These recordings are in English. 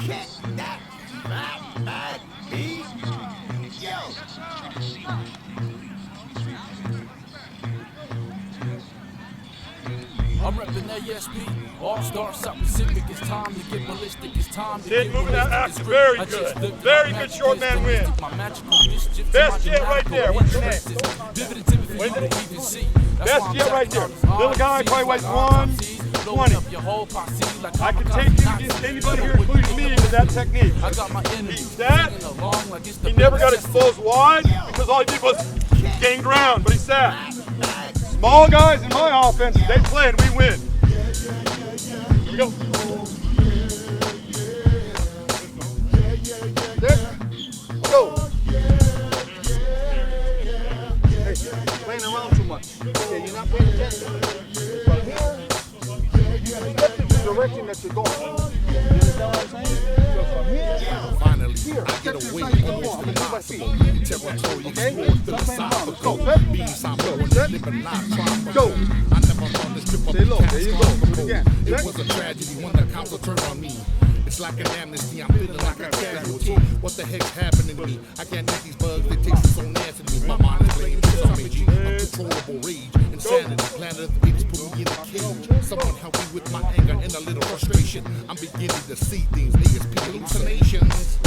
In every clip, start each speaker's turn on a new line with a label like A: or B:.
A: Kick that fat back beat. Yo.
B: I'm reppin' ASP, All-Star South Pacific. It's time to get ballistic. It's time to
C: Sid
B: get
C: moving that
B: ballistic.
C: action. Very good. Very good short man win. Best yet right there. What's your name? Best yet right there. Little guy probably weighs 120. I can take you against anybody here, including me, with that technique. He's that. He never got exposed wide because all he did was gain ground, but he sat. Small guys in my offense, they play and we win. Here we go. There. Go. Hey, playing around too much. Okay, you're not paying attention. From here, you get the direction that you're going. You understand what I'm saying? So from here,
B: Finally,
C: here,
B: I get away
C: I'm
B: with
C: gonna move my feet.
B: territory
C: Okay?
B: explored
C: Stop playing
B: philosophical.
C: ball. Go.
B: Being I'm
C: Go.
B: born
C: Set.
B: to live a life tropical.
C: Go.
B: I never thought this trip
C: Stay low. There you go. Do it again.
B: It
C: Set.
B: was a tragedy when the council turned on me. It's like an amnesty, I'm feeling like a casualty. What the heck's happening to me? I can't let these bugs, they taste so nasty to me. My mind is playing tricks on me, G. Uncontrollable rage, insanity, planet of the apes put me in a cage. Someone help me with my anger and a little frustration. I'm beginning to see things, ASP hallucinations.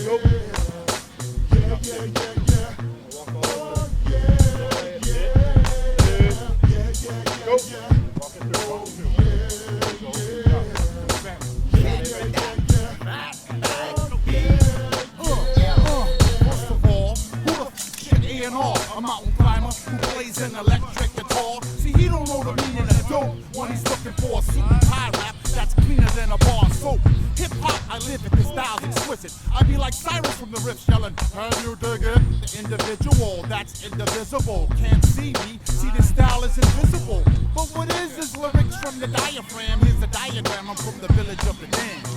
C: Go. Go.
B: First of all, who the f*** A&R? A mountain climber who plays an electric guitar. See, he don't know the meaning of dope when he's looking for a super high rap that's cleaner than a bar of soap. Hip-hop, I live it, the style's exquisite. I be like Cyrus from the riff yelling, can you dig it? The individual, that's indivisible. Can't see me, see this style is invisible. But what is this lyrics from the diaphragm? Here's the diagram, I'm from the village of the damned.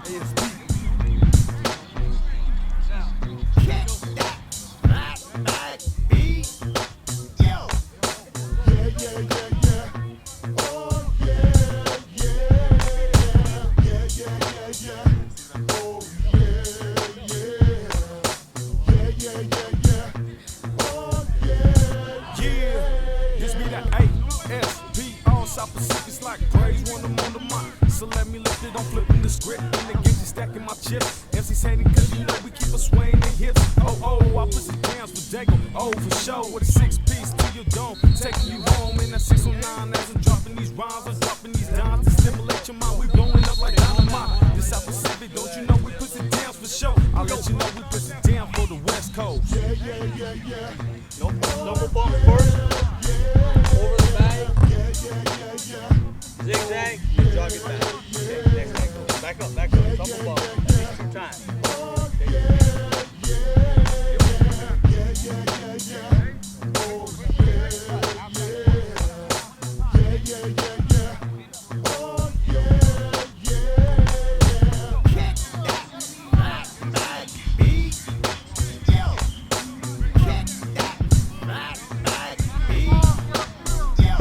B: ASP.
A: Kick that fat back beat. Yo.
B: Yeah, this be that ASP, all South Pacific's like praise when I'm on the mic. So let me lift it, I'm flipping the script, and the games is stacking my chips. MC's hating cause you know we keep us swaying the hips. Oh, I put some downs for Dago, oh for sure, with a 6-piece to your dome, taking you home in that 609 as I'm dropping these rhymes, I'm dropping these dimes to stimulate your mind, we blowing up like dynamite. This South Pacific, don't you know we put it down for sure? I'll let you know we put it down for the West Coast.
D: Double bump first, over the bag, zigzag, jog it back. Okay, next thing, back up, double bump, at least 2 times.
A: Kick that fat back beat. Yo. Kick that fat back beat. Yo.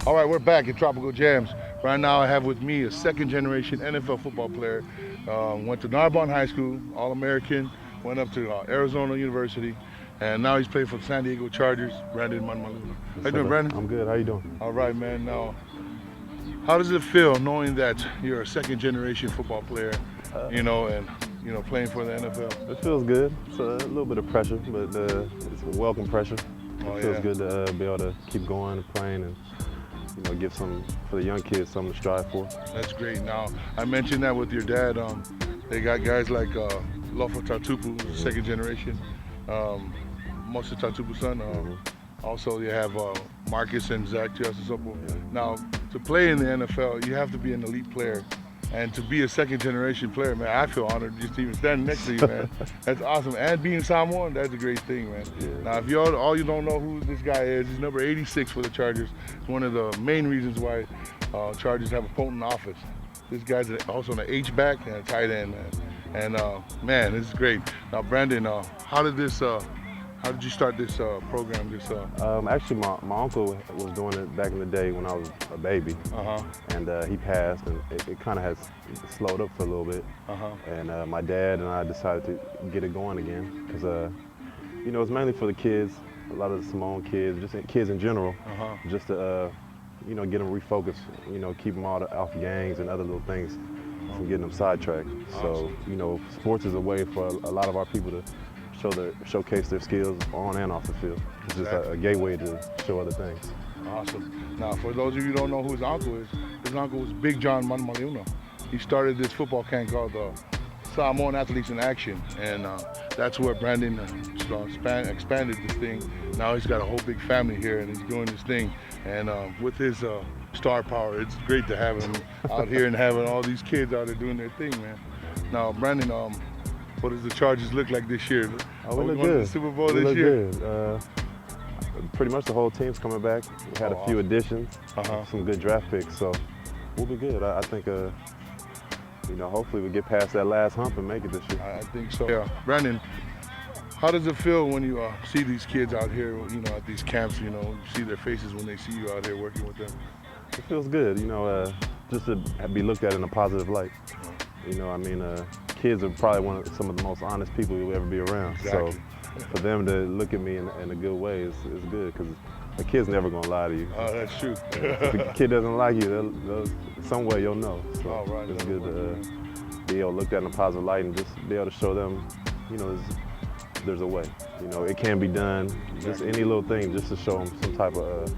C: All right, we're back at Tropical Jams. Right now I have with me a second-generation NFL football player. Went to Narbonne High School, All-American, went up to Arizona University, and now he's playing for the San Diego Chargers, Brandon Manumaleuna. How you doing, Brandon?
E: I'm good. How you doing?
C: All right, man. Now, how does it feel knowing that you're a second-generation football player, and playing for the NFL?
E: It feels good. It's a little bit of pressure, but it's a welcome pressure. It feels good to be able to keep going and playing and give some for the young kids something to strive for.
C: That's great. Now, I mentioned that with your dad. They got guys like Lofa Tatupu, second generation, Musa Tatupu's son. Also, you have Marcus and Zach Tiasosopo. Now, to play in the NFL, you have to be an elite player. And to be a second generation player, man, I feel honored just to even standing next to you, man. That's awesome. And being Samoan, that's a great thing, man.
E: Yeah.
C: Now, if all you don't know who this guy is, he's number 86 for the Chargers. It's one of the main reasons why Chargers have a potent offense. This guy's also an H-back and a tight end, man. And man, this is great. Now, Brandon, how did this How did you start this program?
E: Actually, my uncle was doing it back in the day when I was a baby, and he passed, and it kind of has slowed up for a little bit. And my dad and I decided to get it going again because, you know, it's mainly for the kids, a lot of the Samoan kids, just kids in general, just to, you know, get them refocused, you know, keep them off gangs and other little things from getting them sidetracked. So, you know, sports is a way for a lot of our people to showcase their skills on and off the field. It's just a gateway to show other things.
C: Awesome. Now, for those of you who don't know who his uncle was Big John Manumaleuna. He started this football camp called Samoan Athletes in Action, and that's where Brandon expanded this thing. Now he's got a whole big family here, and he's doing this thing. And with his star power, it's great to have him out here and having all these kids out there doing their thing, man. Now, Brandon, what does the Chargers look like this year?
E: Oh, we look
C: going
E: good.
C: to the Super Bowl
E: we
C: this
E: look
C: year?
E: Good. Pretty much the whole team's coming back. We had a few additions, some good draft picks, so we'll be good. I think, you know, hopefully we get past that last hump and make it this year.
C: I think so. Yeah, Brandon, how does it feel when you see these kids out here, you know, at these camps? You know, you see their faces when they see you out here working with them.
E: It feels good, you know, just to be looked at in a positive light. You know, I mean, kids are probably some of the most honest people you'll ever be around.
C: Exactly.
E: So for them to look at me in a good way is good, because a kid's never gonna lie to you.
C: Oh, that's true.
E: If a kid doesn't like you, some way you'll know. So it's good to be able to look at in a positive light and just be able to show them, you know, there's a way. You know, it can be done. Just any little thing, just to show them some type of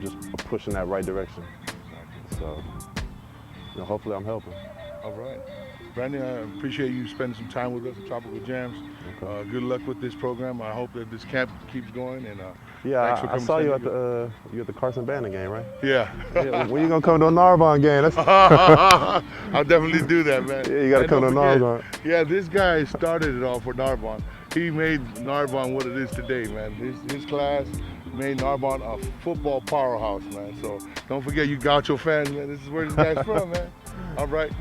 E: just a push in that right direction. So, you know, hopefully I'm helping.
C: All right. Brandon, I appreciate you spending some time with us at Tropical Jams.
E: Okay.
C: Good luck with this program. I hope that this camp keeps going. And
E: yeah,
C: thanks for
E: I
C: coming
E: saw you at the Carson Bandon game, right?
C: Yeah.
E: When you gonna come to a Narbonne game?
C: I'll definitely do that, man.
E: Yeah, you gotta come to Narbonne.
C: Yeah, this guy started it all for Narbonne. He made Narbonne what it is today, man. His class made Narbonne a football powerhouse, man. So don't forget, you Gaucho fans, man. This is where this guy's from, man. All right.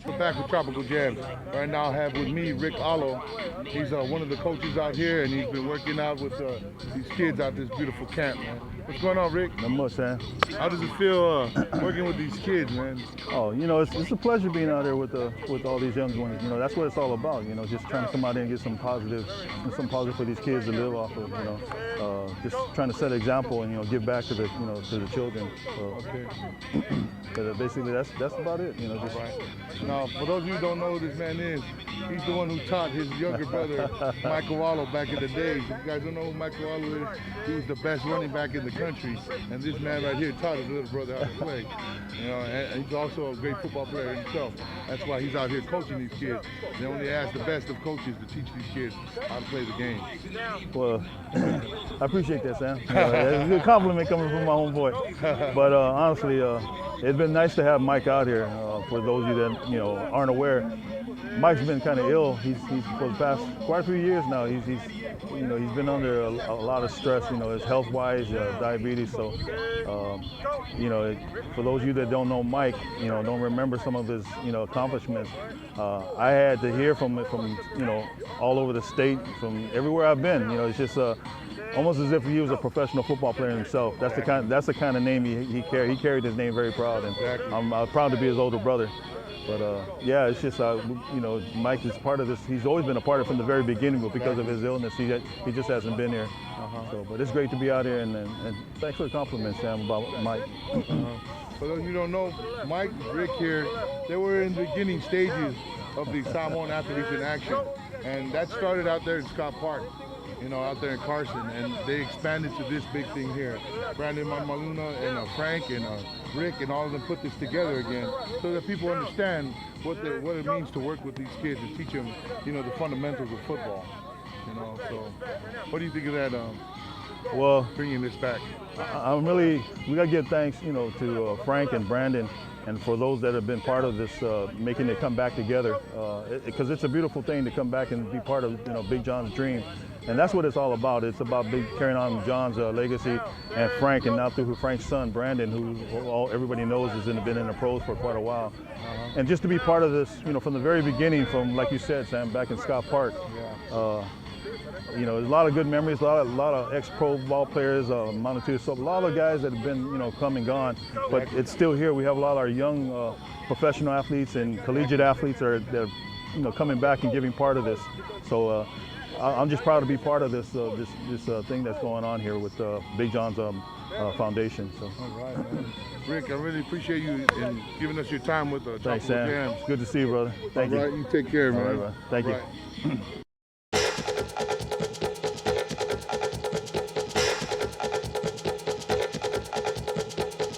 C: We're back with Tropical Jams. Right now I have with me Rick Allo. He's one of the coaches out here, and he's been working out with these kids out this beautiful camp, man. What's going on, Rick?
F: Not much, man.
C: How does it feel working with these kids, man?
F: Oh, you know, it's a pleasure being out there with all these young ones. You know, that's what it's all about. You know, just trying to come out there and get some positive for these kids to live off of. You know, just trying to set an example and, you know, give back to the children. So, but basically that's about it. You know, just.
C: Right. Now, for those of you who don't know who this man is, he's the one who taught his younger brother, Michael Wallo, back in the days. If you guys don't know who Michael Wallo is, he was the best running back in the country. And this man right here taught his little brother how to play. You know, and he's also a great football player himself. That's why he's out here coaching these kids. They only ask the best of coaches to teach these kids how to play the game.
F: Well, I appreciate that, Sam. It's a good compliment coming from my homeboy. But honestly, it's been nice to have Mike out here. For those of you that, you know, aren't aware, Mike's been kind of ill. He's for the past quite a few years now. He's been under a lot of stress. You know, his health-wise, diabetes. So, you know, for those of you that don't know Mike, you know, don't remember some of his, you know, accomplishments. I had to hear from you know, all over the state, from everywhere I've been. You know, it's just almost as if he was a professional football player himself. That's the kind of name he carried. He carried his name very proud, and I'm proud to be his older brother. But yeah, it's just you know, Mike is part of this. He's always been a part of it from the very beginning, but because of his illness, he just hasn't been here. So, but it's great to be out here, and thanks for the compliment, Sam, about Mike.
C: For those of you who don't know, Mike, Rick here, they were in the beginning stages of the Samoan Athletes in Action, and that started out there in Scott Park. You know, out there in Carson, and they expanded to this big thing here. Brandon Manumaleuna and Frank and Rick and all of them put this together again, so that people understand what it means to work with these kids and teach them, you know, the fundamentals of football. You know, so what do you think of that? Well, bringing this back.
F: We gotta give thanks, you know, to Frank and Brandon and for those that have been part of this, making it come back together, because it's a beautiful thing to come back and be part of Big John's dream. And that's what it's all about. It's about carrying on John's legacy, and Frank, and now through Frank's son, Brandon, who everybody knows has been in the pros for quite a while. And just to be part of this, from the very beginning, from, like you said, Sam, back in Scott Park, there's a lot of good memories, a lot of ex-pro ball players, Manumaleuna, so a lot of guys that have been, come and gone, but it's still here. We have a lot of our young professional athletes and collegiate athletes that are coming back and giving part of this. So I'm just proud to be part of this thing that's going on here with Big John's foundation. So.
C: All right, man. Rick, I really appreciate you in giving us your time with
F: Thanks, Sam.
C: Jams.
F: It's good to see you, brother. Thank you.
C: All right, you take care, man.
F: All right, brother. Thank you.